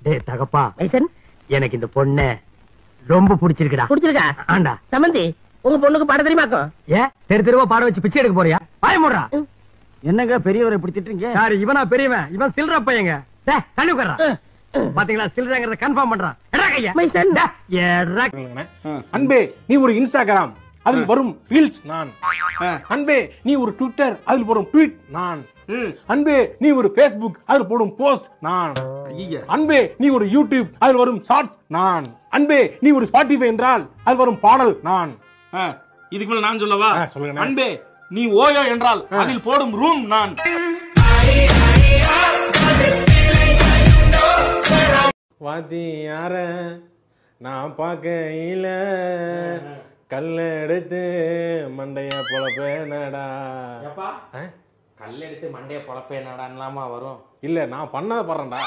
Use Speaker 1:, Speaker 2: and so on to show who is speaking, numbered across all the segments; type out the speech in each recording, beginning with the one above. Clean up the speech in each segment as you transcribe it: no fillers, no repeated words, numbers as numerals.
Speaker 1: டேய் தகப்பா,
Speaker 2: மைசன்
Speaker 1: எனக்கு இந்த பொண்ணு ரொம்ப பிடிச்சிருக்குடா.
Speaker 2: பிடிச்சிருக்கா?
Speaker 1: ஆண்டா.
Speaker 2: சம்பந்தி, உங்க பொண்ணுக்கு பாட தெரியுமாக்கும்?
Speaker 1: தெரு தெருவா பாட வச்சு பிச்சை எடுக்க போறியா? வாய மூடுறா.
Speaker 3: என்னங்க பெரியவரை இப்படி திட்டுறீங்க?
Speaker 1: யாரு இவனா பெரியவன்? இவன் சில்ற பையங்க. டேய் கண்ணு உட்கார்றா. பாத்தீங்களா சில்றங்கறத கன்ஃபார்ம் பண்றான். எடா கையா.
Speaker 2: மைசன்,
Speaker 1: எடா.
Speaker 4: அன்பே நீ ஒரு இன்ஸ்டாகிராம், அதில் வரும் ரீல்ஸ் நான். அன்பே நீ ஒரு ட்விட்டர், அதில் வரும் ட்வீட் நான். அன்பே நீ ஒரு ஃபேஸ்புக், அதில் போடும் போஸ்ட் நான். அன்பே நீ ஒரு யூடியூப், அதில் வரும் ஷார்ட்ஸ் நான். அன்பே நீ ஒரு ஸ்பாட்டிஃபை என்றால் அதில் வரும் பாடல் நான்.
Speaker 5: இதுக்கு மேல நான் சொல்லவா?
Speaker 4: சொல்லுங்க.
Speaker 5: அன்பே நீ ஓயோ என்றால் அதில் போடும் ரூம் நான்.
Speaker 4: வாத்தியார நான் பார்க்கையில கல்ல எடுத்து மண்டைய பொழப்பேனடா.
Speaker 5: கல் எடுத்து மண்டைய பொழப்பேனடான்லாமா வரும்?
Speaker 4: இல்ல நான் பண்ணத பாடுறேன்டா.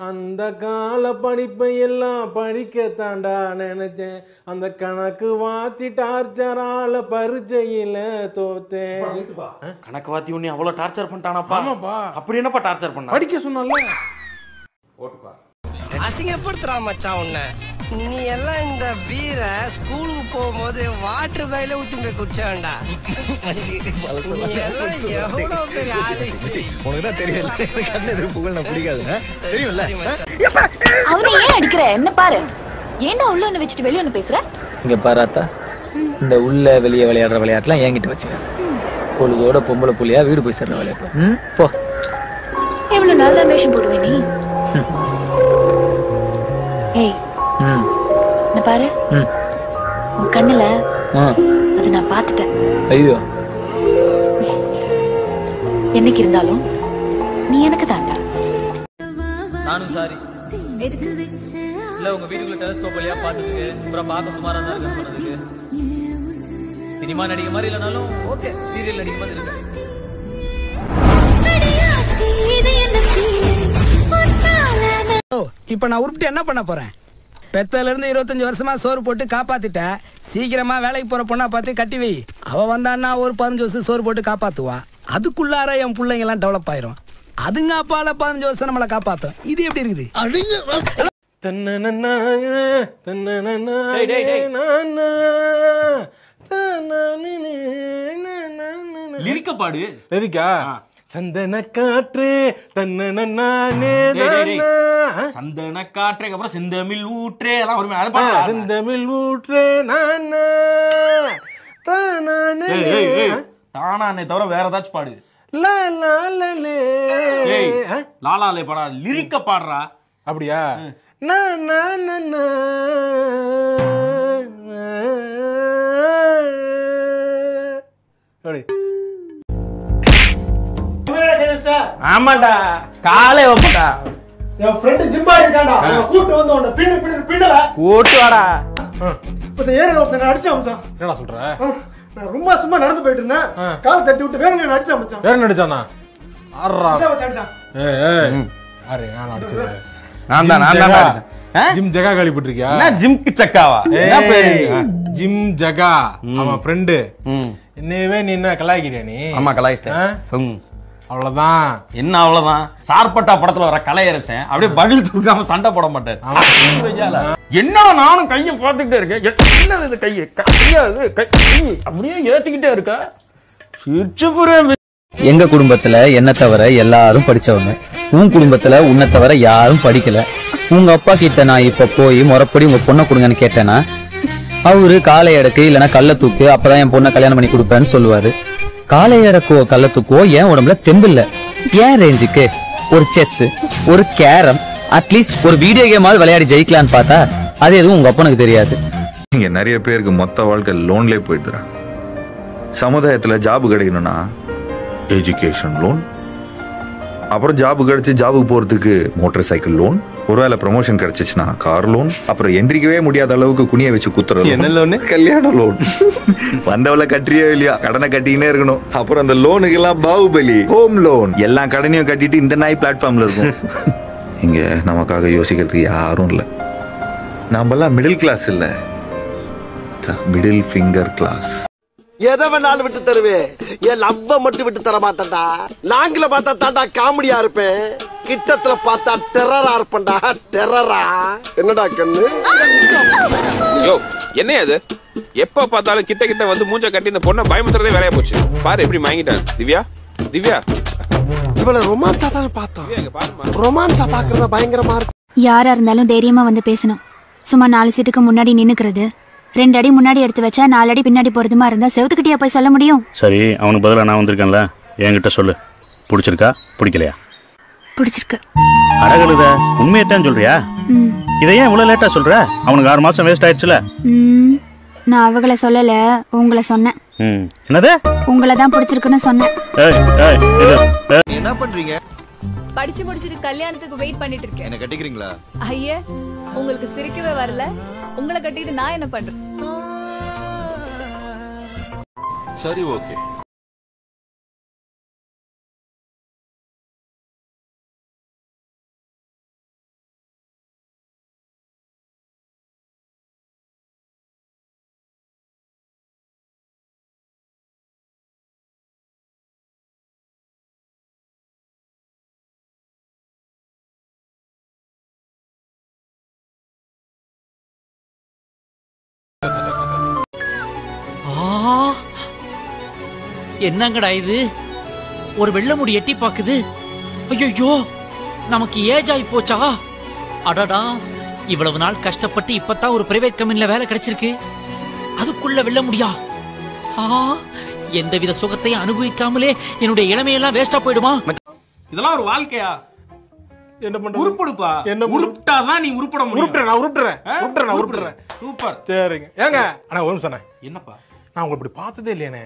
Speaker 4: அந்த கால படிப்பை எல்லாம் படிக்கத்தாண்டா நினைச்சேன், அந்த கணக்கு வாத்தி டார்ச்சரால பரிச்சையில தோத்தேன்.
Speaker 5: கணக்கு வாத்தி உன்னை அவ்வளவு டார்ச்சர் பண்ணிட்டானாப்பா?
Speaker 4: ஆமாப்பா.
Speaker 5: அப்படி என்னப்பா டார்ச்சர் பண்ணா?
Speaker 4: படிக்க சொன்னால.
Speaker 5: ஓட்டுப்பா.
Speaker 6: அசிங்கப்படுத்துறா மச்சான் உன்னை. நீ எல்லாம் இந்த பீரை ஸ்கூலுக்கு போகும்போது வாட்டர் பைல ஊத்தி போய் குடிச்சாண்டா. எவ்வளவு பெரிய ஆளு.
Speaker 7: உனக்குதான் தெரியல, கண்ணு எதுவும் புகழ் பிடிக்காது தெரியும்ல.
Speaker 8: அவனை ஏன் அடிக்கிற? என்ன பாரு, ஏன்னா உள்ள ஒண்ணு வச்சுட்டு வெளியே ஒண்ணு பேசுற.
Speaker 3: இங்க பாராத்தா, இந்த உள்ள வெளியே விளையாடுற விளையாட்டுலாம் என்கிட்ட வச்சுக்க. பொழுதோட பொம்பளை புள்ளியா வீடு போய் சேர்ற விளையாட்டு. போ.
Speaker 8: எவ்வளவு நாள் தான் வேஷம் போடுவே நீ? ஏய், என்ன பாரு, உன் கண்ணுல அது நான் பாத்துட்டேன்.
Speaker 3: ஐயோ,
Speaker 8: என்னைக்கு இருந்தாலும் நீ எனக்கு தாண்டா.
Speaker 3: நானும் சாரி.
Speaker 8: எதுக்கு?
Speaker 3: இல்ல உங்க வீட்டுக்குள்ள டெலிஸ்கோப் வழியா பார்த்ததுக்கு, அப்புறம் பார்க்க சுமாரா தான் இருக்குன்னு சொன்னதுக்கு. சினிமா நடிகை மாதிரி இல்லனாலும் ஓகே, சீரியல் நடிகை மாதிரி இருக்கு.
Speaker 1: இப்ப நான் உருப்பிட்டு என்ன பண்ண போறேன்? பெத்தல இருந்து 25 வருஷமா சோறு போட்டு காப்பாத்திட்ட. சீக்கிரமா வேலைக்கு போற பொண்ணா பார்த்து கட்டி வை. அவ வந்தான்னா ஒரு 15 வருஷம் சோறு போட்டு காப்பாத்துவா. அதுக்குள்ளார என் பிள்ளைங்க எல்லாம் டெவலப் ஆயிரும். அதுங்க அப்பால 15 வருஷம் நம்மளை காப்பாத்தும். இது எப்படி இருக்குது?
Speaker 5: லிரிக்க பாடு.
Speaker 4: லிரிக்கா? சந்தன காற்று தன்னே
Speaker 5: சந்தன காற்றுக்கு அப்புறம் செந்தமிழ் ஊற்றே எல்லாம் வருமே.
Speaker 4: செந்தமிழ் ஊற்றே
Speaker 5: தானே தவிர வேற ஏதாச்சும் பாடு. லாலாலே பாடா, லிரிக்க பாடுறா.
Speaker 4: அப்படியா?
Speaker 5: ஆமாடா, காலே வைப்படா.
Speaker 4: என் ஃப்ரெண்ட் ஜிம்மா இருக்கான்டா, கூட்டு வந்து உன்னை பின்னல
Speaker 5: ஓட்டு வாடா.
Speaker 4: இப்ப ஏறல ஒருத்தன் அடிச்சு அமிச்சான். என்னடா சொல்ற? நான் ரொம்ப சும்மா நடந்து போயிட்டு இருந்தேன், கால் தட்டி விட்டு வேற அடிச்சு அமிச்சான். வேற அடிச்சானா? ஆறா அடிச்சான். ஏய் அரே நான் அடிச்சது. நான் தான் ஜிம் ஜகா கேள்விப்பட்டிருக்கியா?
Speaker 5: என்ன ஜிம்க்கு சக்காவா? என்ன பேரு?
Speaker 4: ஜிம் ஜகா அவன் ஃப்ரெண்டு. என்னவே நீ என்ன கலாய்க்கிறியா நீ?
Speaker 5: ஆமா கலாய்ச்சிட்டேன்.
Speaker 4: அவ்வளவுதான்.
Speaker 5: என்ன அவ்வளவுதான்? சார்பட்டா படத்துல வர கலையரசன் அப்படியே பதில் தூக்காம சண்டை போட மாட்டார். என்ன நானும் கையை பார்த்துக்கிட்டே இருக்கேன். என்னது இது கையை அப்படியே ஏத்திக்கிட்டே இருக்க.
Speaker 3: எங்க குடும்பத்துல என்ன தவிர எல்லாரும் படிச்சவங்க. உன் குடும்பத்துல உன்னை தவிர யாரும் படிக்கல. உங்க அப்பா கிட்ட நான் இப்ப போய் முறைப்படி உங்க பொண்ணை கொடுங்கன்னு கேட்டேன்னா அவரு காலை எடக்கு இல்லைன்னா கள்ள தூக்கு, அப்பதான் என் பொண்ணை கல்யாணம் பண்ணி கொடுப்பேன்னு சொல்லுவாரு. காலை எடக்குவோ கள்ள தூக்குவோ என் உடம்புல தெம்பில்ல. ஏன் ரேஞ்சுக்கு ஒரு செஸ், ஒரு கேரம், அட்லீஸ்ட் ஒரு வீடியோ கேமாவது விளையாடி ஜெயிக்கலான்னு பார்த்தா அது எதுவும் உங்க அப்பனுக்கு தெரியாது.
Speaker 7: இங்க நிறைய பேருக்கு மொத்த வாழ்க்கை லோன்லயே போயிடுறான். சமுதாயத்துல ஜாப் கிடைக்கணும்னா எஜுகேஷன் லோன், அப்புறம் ஜாப் கிடைச்சு ஜாபுக்கு போறதுக்கு மோட்டார் சைக்கிள் லோன், ஒருவேளை ப்ரமோஷன் கிடைச்சிச்சுன்னா கார் லோன், அப்புறம் எந்திரிக்கவே முடியாத அளவுக்கு குனிய வச்சு குத்துறது. என்ன லோன்? கல்யாண லோன். வந்தவள கட்டியே இல்லையா கடனை கட்டிக்கினே இருக்கணும். அப்புறம் அந்த லோனுக்கு எல்லாம் பாகுபலி ஹோம் லோன். எல்லா கடனையும் கட்டிட்டு இந்த நாய் பிளாட்ஃபார்ம்ல இருக்கும். இங்க நமக்காக யோசிக்கிறதுக்கு யாரும் இல்ல. நாமெல்லாம் மிடில் கிளாஸ் இல்ல, மிடில் ஃபிங்கர் கிளாஸ்.
Speaker 6: எதை வேணாலும் விட்டு தருவேன், என் லவ்வ மட்டும் விட்டு தர மாட்டேன்டா. லாங்கில பார்த்தா தாண்டா காமெடியா இருப்பேன், கிட்டத்துல பார்த்தா டெரரா இருப்பேன்டா. டெரரா என்னடா கண்ணு?
Speaker 9: யோ என்னையா அது? எப்ப பார்த்தாலும் கிட்ட கிட்ட வந்து மூஞ்ச கட்டி இந்த பொண்ணை பயமுத்துறதே வேலையா போச்சு. பாரு எப்படி வாங்கிட்டான். திவ்யா திவ்யா
Speaker 6: இவள ரொமான்ஸா தானே பார்த்தோம். ரொமான்ஸா பாக்குறதா பயங்கரமா இருக்கு.
Speaker 10: யாரா இருந்தாலும் தைரியமா வந்து பேசணும். சும்மா 4 சீட்டுக்கு முன்னாடி நின்னுக்கிறது, 2 அடி முன்னாடி எடுத்து வச்சா 4 அடி பின்னாடி போறதுமா இருந்தா செவுத்துக்கிட்டியா போய் சொல்ல முடியும்?
Speaker 11: சரி, அவனுக்கு பதிலா நான் வந்திருக்கேன்ல, என்கிட்ட சொல்லு. பிடிச்சிருக்கா பிடிக்கலையா?
Speaker 10: பிடிச்சிருக்கு.
Speaker 11: அழகழுத உண்மையத்தான் சொல்றியா? இதை ஏன் இவ்வளவு லேட்டா சொல்ற? அவனுக்கு 6 மாசம் வேஸ்ட் ஆயிடுச்சுல.
Speaker 10: நான் அவங்கள சொல்லல, உங்களை சொன்னேன்.
Speaker 11: என்னது?
Speaker 10: உங்களை தான் பிடிச்சிருக்குன்னு சொன்னேன்.
Speaker 6: என்ன பண்றீங்க?
Speaker 8: படிச்சு முடிச்சிட்டு கல்யாணத்துக்கு வெயிட் பண்ணிட்டு இருக்கேன்.
Speaker 6: என்ன கட்டிக்கிறீங்களா?
Speaker 8: ஐயே, உங்களுக்கு சிரிக்கவே வரல. உங்களை கட்டிட்டு நான் என்ன பண்றேன்?
Speaker 6: சரி, ஓகே.
Speaker 12: என்னங்கடா இது? ஒரு வெள்ளை முடி எட்டி பாக்குது. ஐயோ, நமக்கு ஏஜ் ஆகி போச்சா? அடடா, இவ்வளவு நாள் கஷ்டப்பட்டு இப்பதான் ஒரு பிரைவேட் கம்பெனில வேலை கிடைச்சிருக்கு. அதுக்குள்ள வெள்ள முடியா? எந்தவித சுகத்தையும் அனுபவிக்காமலே என்னுடைய இளமையெல்லாம் வேஸ்டா போயிடுமா?
Speaker 5: இதெல்லாம் ஒரு வாழ்க்கையா?
Speaker 4: என்ன பண்றது?
Speaker 5: உருப்படுப்பா.
Speaker 4: என்ன
Speaker 5: உருப்டாதான் நீ உருப்பட முடியும்.
Speaker 4: உருட்டுறேன்.
Speaker 5: சூப்பர்.
Speaker 4: சரிங்க. ஏங்க அண்ணா ஒரு நிமிஷம்.
Speaker 5: என்னப்பா?
Speaker 4: நான் உங்களை இப்படி பார்த்ததே இல்லையானே.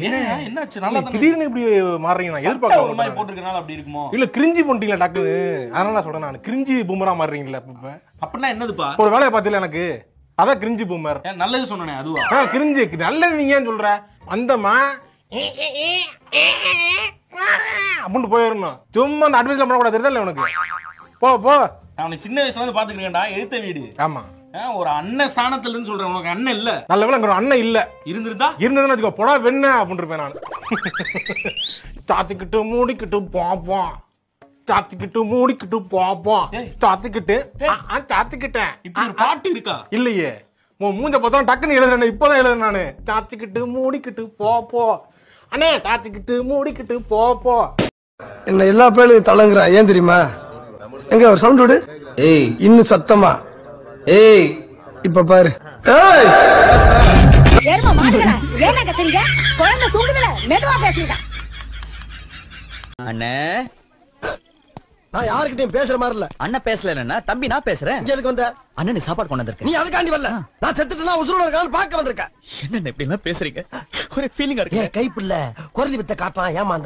Speaker 5: ஏன் என்னாச்சு? நல்லா
Speaker 4: திடீர்னு இப்படி மாறுறீங்க? நான்
Speaker 5: எதிர்பார்க்க ஒரு மாதிரி போட்டுருக்கனால அப்படி இருக்குமோ?
Speaker 4: இல்ல கிரிஞ்சி பண்ணிட்டீங்களா டக்குன்னு? அதனால நான் சொல்றேன், நான் கிரிஞ்சி பூமரா மாறுறீங்களா?
Speaker 5: அப்படின்னா என்னதுப்பா?
Speaker 4: ஒரு வேலையை பார்த்தீங்களா எனக்கு? அதான் கிரிஞ்சி பூமர்.
Speaker 5: நல்லது சொன்னேன் அதுவா?
Speaker 4: கிரிஞ்சி நல்லது நீங்க சொல்ற அந்தமா அப்படின்னு போயிடணும். சும்மா அந்த அட்வைஸ்ல பண்ணக்கூடாது, தெரியல உனக்கு. போ போ.
Speaker 5: நான் சின்ன வயசுல இருந்து பாத்துக்கிறேன்டா, எதிர்த்த வீடு.
Speaker 4: ஆமா,
Speaker 5: ஒரு அண்ணன் ஸ்தானத்துல இருந்து சொல்றேன். உனக்கு அண்ணன் இல்ல.
Speaker 4: நல்ல வேளை ஒரு அண்ணன் இல்ல.
Speaker 5: இருந்ததுன்னு
Speaker 4: வச்சுக்கோ, போடா வெண்ண அப்படின்னு இருப்பேன் நான். சாத்திக்கிட்டு மூடிக்கிட்டு பாப்போம், சாத்திக்கிட்டு மூடிக்கிட்டு பாப்போம், சாத்திக்கிட்டு சாத்திக்கிட்டேன்.
Speaker 5: இப்படி ஒரு பாட்டு இருக்கா?
Speaker 4: இல்லையே, மூஞ்ச பார்த்தா டக்குன்னு எழுதுறேன். இப்பதான் எழுதுறேன் நானு. சாத்திக்கிட்டு மூடிக்கிட்டு போப்போ அண்ணே, சாத்திக்கிட்டு மூடிக்கிட்டு போப்போ.
Speaker 6: என்ன எல்லா பேரும் தலங்குறா, ஏன் தெரியுமா? எங்க ஒரு சவுண்ட் விடு. ஏய், இன்னும் சத்தமா. ஏய், இப்ப பாரு. ஏய்,
Speaker 10: ஏர்மா மாடுடா, ஏனா கத்துறீங்க? குழந்தை தூங்குதுல, மெதுவா பேசுங்க.
Speaker 3: அண்ணே,
Speaker 6: நான் யார்கிட்டயும் பேசுற மாதிரி இல்ல.
Speaker 3: அண்ணன் பேசலன்னா தம்பி நான் பேசுறேன்.
Speaker 6: இங்க எதுக்கு வந்த?
Speaker 3: அண்ணனுக்கு சாப்பாடு கொண்டு வந்திருக்கேன்.
Speaker 6: நீ அதுக்காண்டி வரல, நான் செத்துட்டேன்னா உசுரோட இருக்கான்னு பார்க்க வந்திருக்க.
Speaker 3: என்ன இப்படி எல்லாம் பேசுறீங்க? ஒரு ஃபீலிங்கா இருக்கு.
Speaker 6: கைப்புள்ள குரலி வித்த காட்டான் ஏமாந்த